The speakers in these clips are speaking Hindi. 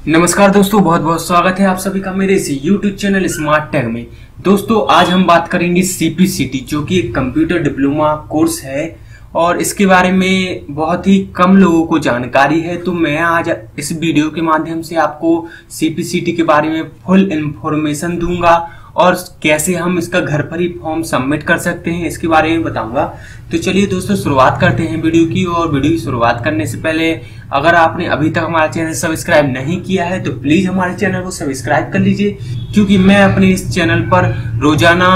नमस्कार दोस्तों, बहुत बहुत स्वागत है आप सभी का मेरे इस YouTube चैनल स्मार्ट टेक में। दोस्तों आज हम बात करेंगे CPCT जो कि एक कंप्यूटर डिप्लोमा कोर्स है और इसके बारे में बहुत ही कम लोगों को जानकारी है। तो मैं आज इस वीडियो के माध्यम से आपको CPCT के बारे में फुल इंफॉर्मेशन दूंगा और कैसे हम इसका घर पर ही फॉर्म सबमिट कर सकते हैं इसके बारे में बताऊंगा। तो चलिए दोस्तों शुरुआत करते हैं वीडियो की। और वीडियो की शुरुआत करने से पहले अगर आपने अभी तक हमारा चैनल सब्सक्राइब नहीं किया है तो प्लीज हमारे चैनल को सब्सक्राइब कर लीजिए, क्योंकि मैं अपने इस चैनल पर रोजाना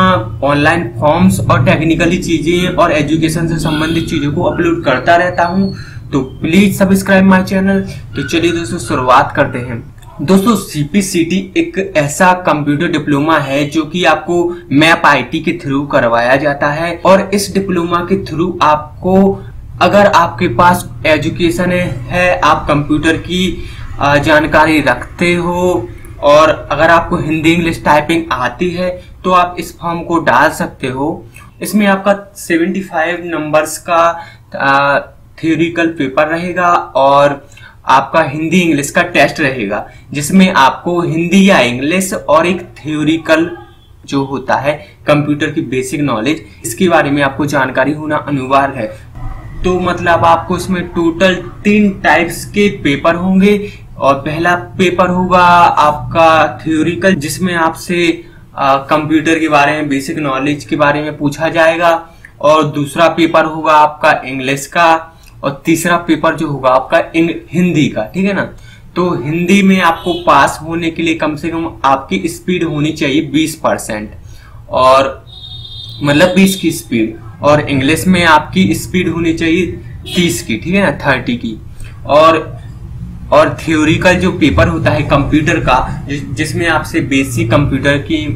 ऑनलाइन फॉर्म्स और टेक्निकली चीजें और एजुकेशन से संबंधित चीजों को अपलोड करता रहता हूं। तो प्लीज सब्सक्राइब माय चैनल। तो चलिए दोस्तों शुरुआत करते हैं। दोस्तों CPCT एक ऐसा कंप्यूटर डिप्लोमा है जो कि आपको मैप IT के थ्रू करवाया जाता है और इस डिप्लोमा के थ्रू आपको, अगर आपके पास एजुकेशन है, आप कंप्यूटर की जानकारी रखते हो और अगर आपको हिंदी इंग्लिश टाइपिंग आती है तो आप इस फॉर्म को डाल सकते हो। इसमें आपका 75 नंबर्स का थ्योरिकल पेपर रहेगा और आपका हिंदी इंग्लिश का टेस्ट रहेगा, जिसमें आपको हिंदी या इंग्लिश और एक थ्योरिकल जो होता है कंप्यूटर की बेसिक नॉलेज, इसके बारे में आपको जानकारी होना अनिवार्य है। तो मतलब आपको इसमें टोटल 3 टाइप्स के पेपर होंगे और पहला पेपर होगा आपका थ्योरिकल, जिसमें आपसे कंप्यूटर के बारे में बेसिक नॉलेज के बारे में पूछा जाएगा, और दूसरा पेपर होगा आपका इंग्लिश का, और तीसरा पेपर जो होगा आपका हिंदी का। ठीक है ना। तो हिंदी में आपको पास होने के लिए कम से कम आपकी स्पीड होनी चाहिए 20%, और मतलब 20 की स्पीड, और इंग्लिश में आपकी स्पीड होनी चाहिए 30 की, ठीक है ना, 30 की। और थ्योरिकल जो पेपर होता है कंप्यूटर का, जिसमें आपसे बेसिक कंप्यूटर की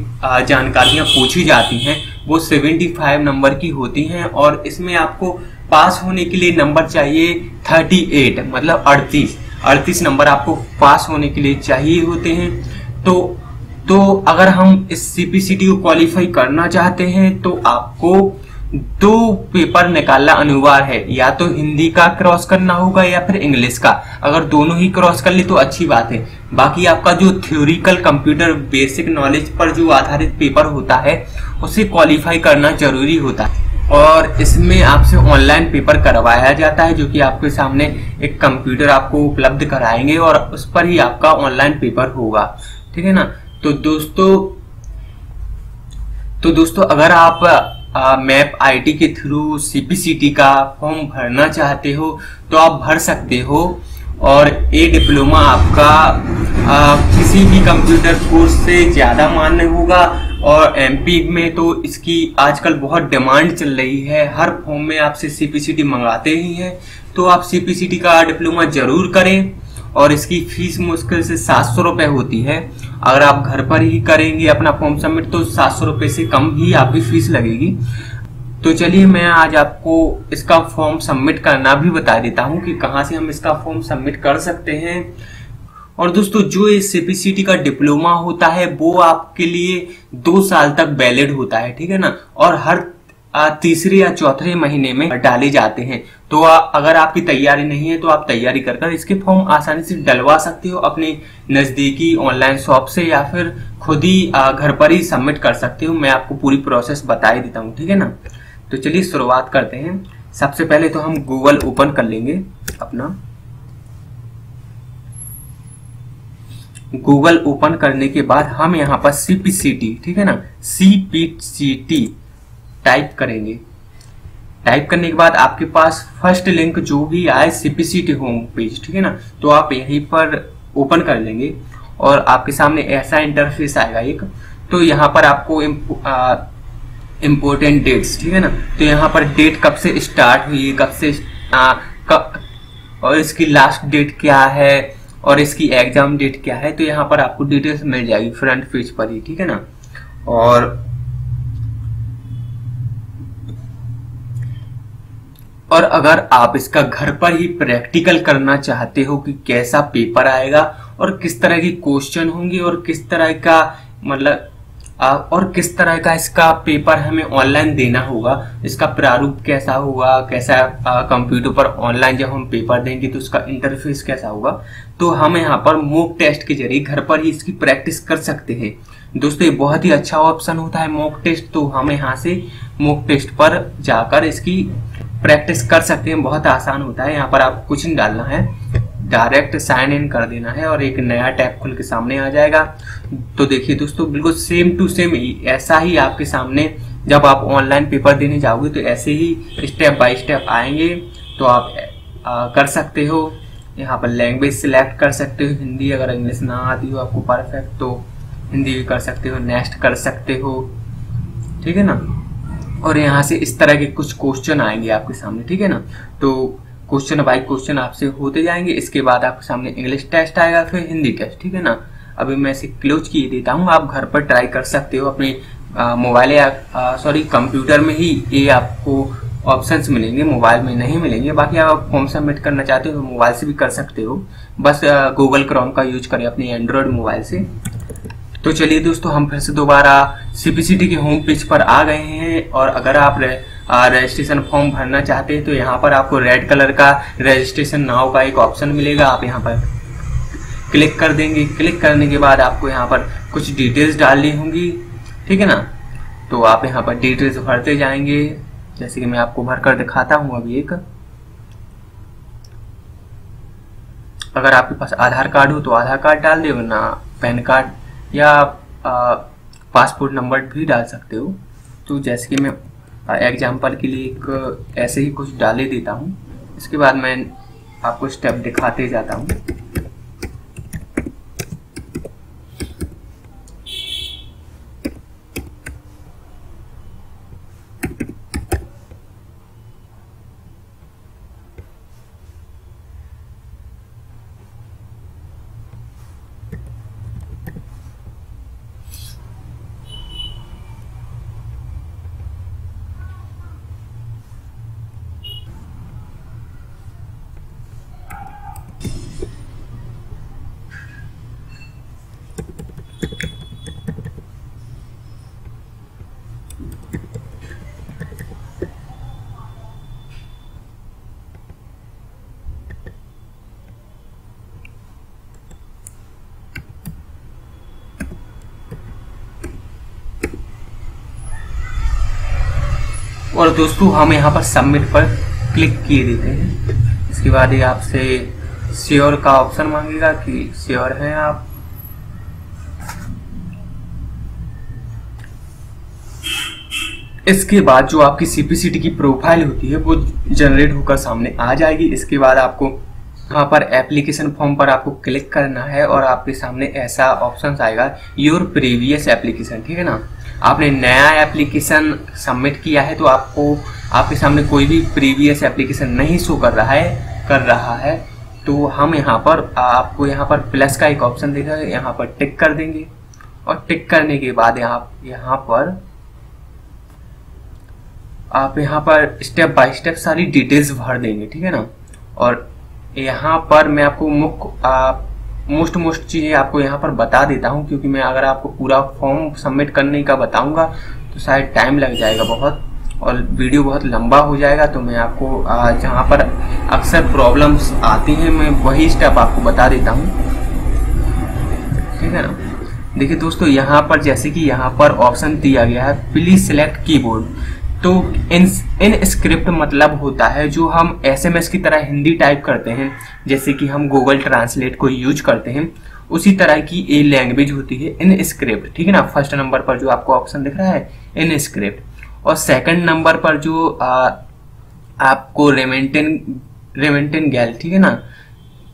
जानकारियां पूछी जाती हैं, वो 75 नंबर की होती हैं और इसमें आपको पास होने के लिए नंबर चाहिए 38, मतलब 38 नंबर आपको पास होने के लिए चाहिए होते हैं। तो अगर हम इस CPCT को क्वालिफाई करना चाहते हैं तो आपको 2 पेपर निकालना अनिवार्य है, या तो हिंदी का क्रॉस करना होगा या फिर इंग्लिश का। अगर दोनों ही क्रॉस कर ले तो अच्छी बात है। बाकी आपका जो थ्योरिकल कंप्यूटर बेसिक नॉलेज पर जो आधारित पेपर होता है उसे क्वालिफाई करना जरूरी होता है, और इसमें आपसे ऑनलाइन पेपर करवाया जाता है, जो कि आपके सामने एक कंप्यूटर आपको उपलब्ध कराएंगे और उस पर ही आपका ऑनलाइन पेपर होगा। ठीक है ना। तो दोस्तों अगर आप मैप IT के थ्रू CPCT का फॉर्म भरना चाहते हो तो आप भर सकते हो, और ये डिप्लोमा आपका किसी भी कंप्यूटर कोर्स से ज़्यादा मान्य होगा। और MP में तो इसकी आजकल बहुत डिमांड चल रही है, हर फॉर्म में आपसे CPCT मंगाते ही हैं। तो आप CPCT का डिप्लोमा जरूर करें, और इसकी फीस मुश्किल से 700 रुपये होती है। अगर आप घर पर ही करेंगे अपना फॉर्म सबमिट तो 700 रुपये से कम ही आपकी फीस लगेगी। तो चलिए मैं आज आपको इसका फॉर्म सबमिट करना भी बता देता हूँ कि कहाँ से हम इसका फॉर्म सबमिट कर सकते हैं। और दोस्तों जो ये CPCT का डिप्लोमा होता है वो आपके लिए 2 साल तक वैलिड होता है, ठीक है ना, और हर तीसरे या चौथे महीने में डाले जाते हैं। तो अगर आपकी तैयारी नहीं है तो आप तैयारी कर इसके फॉर्म आसानी से डलवा सकते हो अपने नजदीकी ऑनलाइन शॉप से, या फिर खुद ही घर पर ही सबमिट कर सकते हो। मैं आपको पूरी प्रोसेस बता ही देता हूँ, ठीक है ना। तो चलिए शुरुआत करते हैं। सबसे पहले तो हम गूगल ओपन कर लेंगे अपना। गूगल ओपन करने के बाद हम यहाँ पर CPCT, ठीक है ना, CPCT टाइप करेंगे। टाइप करने के बाद आपके पास फर्स्ट लिंक जो भी आए CPCT होम पेज, ठीक है ना, तो आप यहीं पर ओपन कर लेंगे और आपके सामने ऐसा इंटरफेस आएगा एक। तो यहाँ पर आपको इम्पोर्टेंट डेट्स, ठीक है ना, तो यहाँ पर डेट कब से स्टार्ट हुई, कब से और इसकी लास्ट डेट क्या है और इसकी एग्जाम डेट क्या है, तो यहाँ पर आपको डिटेल्स मिल जाएगी फ्रंट पेज पर ही, ठीक है ना। और अगर आप इसका घर पर ही प्रैक्टिकल करना चाहते हो कि कैसा पेपर आएगा और किस तरह की क्वेश्चन होंगे और किस तरह का मतलब और किस तरह का इसका पेपर हमें ऑनलाइन देना होगा, इसका प्रारूप कैसा होगा, कैसा कंप्यूटर पर ऑनलाइन जब हम पेपर देंगे तो उसका इंटरफेस कैसा होगा, तो हम यहाँ पर मॉक टेस्ट के जरिए घर पर ही इसकी प्रैक्टिस कर सकते हैं। दोस्तों ये बहुत ही अच्छा ऑप्शन होता है मॉक टेस्ट, तो हम यहाँ से मॉक टेस्ट पर जाकर इसकी प्रैक्टिस कर सकते हैं। बहुत आसान होता है, यहाँ पर आप कुछ नहीं डालना है, डायरेक्ट साइन इन कर देना है और एक नया टैब खुल के सामने आ जाएगा। तो देखिए दोस्तों बिल्कुल सेम टू सेम ऐसा ही आपके सामने जब आप ऑनलाइन पेपर देने जाओगे तो ऐसे ही स्टेप बाय स्टेप आएंगे, तो आप कर सकते हो। यहाँ पर लैंग्वेज सिलेक्ट कर सकते हो, हिंदी, अगर इंग्लिश ना आती हो आपको परफेक्ट तो हिंदी भी कर सकते हो, नेक्स्ट कर सकते हो, ठीक है ना। और यहाँ से इस तरह के कुछ क्वेश्चन आएंगे आपके सामने, ठीक है ना। तो क्वेश्चन बाय क्वेश्चन आपसे होते जाएंगे, इसके बाद आपके सामने इंग्लिश टेस्ट आएगा, फिर हिंदी टेस्ट, ठीक है ना। अभी मैं इसे क्लोज किए देता हूँ, आप घर पर ट्राई कर सकते हो अपने मोबाइल या कंप्यूटर में ही ये आपको ऑप्शंस मिलेंगे, मोबाइल में नहीं मिलेंगे। बाकी आप फॉर्म सबमिट करना चाहते हो तो मोबाइल से भी कर सकते हो, बस गूगल क्रोम का यूज करें अपने एंड्रॉयड मोबाइल से। तो चलिए दोस्तों हम फिर से दोबारा सीपीसीटी के होम पेज पर आ गए हैं, और अगर आप रजिस्ट्रेशन फॉर्म भरना चाहते हैं तो यहाँ पर आपको रेड कलर का रजिस्ट्रेशन नाउ का एक ऑप्शन मिलेगा, आप यहाँ पर क्लिक कर देंगे। क्लिक करने के बाद आपको यहाँ पर कुछ डिटेल्स डालनी होंगी, ठीक है ना। तो आप यहाँ पर डिटेल्स भरते जाएंगे, जैसे कि मैं आपको भरकर दिखाता हूँ अभी एक। अगर आपके पास आधार कार्ड हो तो आधार कार्ड डाल दे, वरना पैन कार्ड या पासपोर्ट नंबर भी डाल सकते हो। तो जैसे कि मैं एग्जाम्पल के लिए एक ऐसे ही कुछ डाले देता हूँ, इसके बाद मैं आपको स्टेप दिखाते जाता हूँ। और दोस्तों हम यहाँ पर सबमिट पर क्लिक किए देते हैं। इसके बाद ये आपसे श्योर का ऑप्शन मांगेगा कि श्योर हैं आप। इसके बाद जो आपकी सीपीसीटी की प्रोफाइल होती है वो जनरेट होकर सामने आ जाएगी। इसके बाद आपको यहाँ पर एप्लीकेशन फॉर्म पर आपको क्लिक करना है और आपके सामने ऐसा ऑप्शन आएगा योर प्रीवियस एप्लीकेशन, ठीक है ना। आपने नया एप्लीकेशन सबमिट किया है तो आपको आपके सामने कोई भी प्रीवियस एप्लीकेशन नहीं शो कर रहा है तो हम यहाँ पर आपको यहाँ पर प्लस का एक ऑप्शन दिख रहा है, यहाँ पर टिक कर देंगे। और टिक करने के बाद आप यहाँ पर स्टेप बाय स्टेप सारी डिटेल्स भर देंगे, ठीक है ना। और यहाँ पर मैं आपको मोस्ट चीज़ें आपको यहाँ पर बता देता हूँ, क्योंकि मैं अगर आपको पूरा फॉर्म सबमिट करने का बताऊँगा तो शायद टाइम लग जाएगा बहुत और वीडियो बहुत लंबा हो जाएगा। तो मैं आपको जहाँ पर अक्सर प्रॉब्लम्स आती हैं मैं वही स्टेप आपको बता देता हूँ, ठीक है ना। देखिए दोस्तों यहाँ पर जैसे कि यहाँ पर ऑप्शन दिया गया है प्लीज सिलेक्ट कीबोर्ड, तो इन स्क्रिप्ट मतलब होता है जो हम एसएमएस की तरह हिंदी टाइप करते हैं, जैसे कि हम गूगल ट्रांसलेट को यूज करते हैं, उसी तरह की ये लैंग्वेज होती है इन स्क्रिप्ट, ठीक है ना। फर्स्ट नंबर पर जो आपको ऑप्शन दिख रहा है इन स्क्रिप्ट, और सेकंड नंबर पर जो आपको रेमेंटेन गैल, ठीक है ना।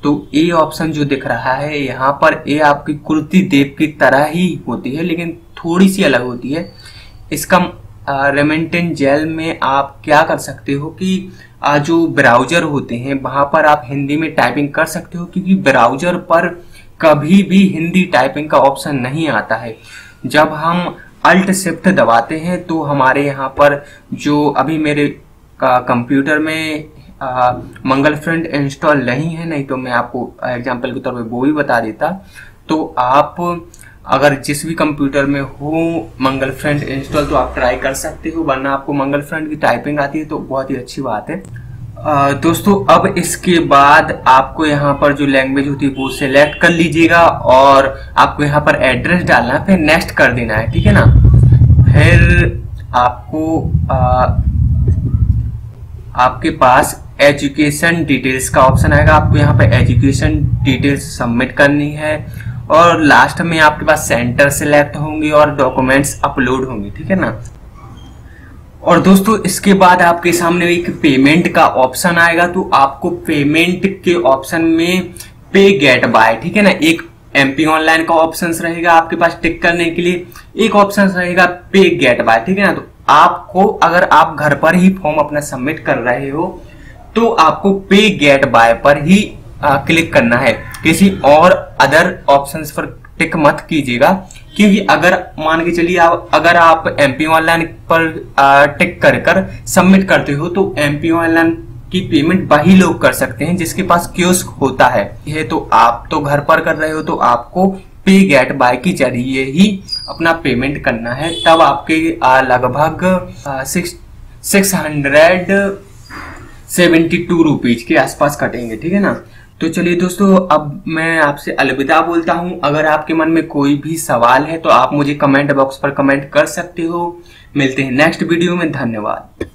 तो ये ऑप्शन जो दिख रहा है यहाँ पर ये आपकी कुर्ती देव की तरह ही होती है लेकिन थोड़ी सी अलग होती है। इसका रेमेंटेन जेल में आप क्या कर सकते हो कि जो ब्राउजर होते हैं वहां पर आप हिंदी में टाइपिंग कर सकते हो, क्योंकि ब्राउजर पर कभी भी हिंदी टाइपिंग का ऑप्शन नहीं आता है। जब हम अल्ट शिफ्ट दबाते हैं तो हमारे यहाँ पर जो अभी मेरे कंप्यूटर में मंगल फ्रंट इंस्टॉल नहीं है, नहीं तो मैं आपको एग्जांपल के तौर पे वो भी बता देता। तो आप अगर जिस भी कंप्यूटर में हो मंगल फ्रंट इंस्टॉल तो आप ट्राई कर सकते हो, वरना आपको मंगल फ्रंट की टाइपिंग आती है तो बहुत ही अच्छी बात है। दोस्तों अब इसके बाद आपको यहाँ पर जो लैंग्वेज होती है वो सिलेक्ट कर लीजिएगा और आपको यहाँ पर एड्रेस डालना है, फिर नेक्स्ट कर देना है, ठीक है ना। फिर आपको आपके पास एजुकेशन डिटेल्स का ऑप्शन आएगा, आपको यहाँ पे एजुकेशन डिटेल्स सबमिट करनी है और लास्ट में आपके पास सेंटर सिलेक्ट होंगे और डॉक्यूमेंट्स अपलोड होंगे, ठीक है ना। और दोस्तों इसके बाद आपके सामने एक पेमेंट का ऑप्शन आएगा, तो आपको पेमेंट के ऑप्शन में पे गेट बाय, ठीक है ना, एक MP ऑनलाइन का ऑप्शन रहेगा आपके पास टिक करने के लिए, एक ऑप्शन रहेगा पे गेट बाय, ठीक है ना। तो आपको अगर आप घर पर ही फॉर्म अपना सबमिट कर रहे हो तो आपको पे गेट बाय पर ही क्लिक करना है, किसी और अदर ऑप्शंस पर टिक मत कीजिएगा, क्योंकि अगर मान के चलिए अगर आप MP ऑनलाइन पर टिक कर सबमिट करते हो तो MP ऑनलाइन की पेमेंट वही लोग कर सकते हैं जिसके पास कियोस्क होता है। ये तो आप तो घर पर कर रहे हो तो आपको पे गेट बाय के जरिए ही अपना पेमेंट करना है, तब आपके लगभग 672 रुपीज के आसपास कटेंगे, ठीक है ना। तो चलिए दोस्तों अब मैं आपसे अलविदा बोलता हूं। अगर आपके मन में कोई भी सवाल है तो आप मुझे कमेंट बॉक्स पर कमेंट कर सकते हो। मिलते हैं नेक्स्ट वीडियो में, धन्यवाद।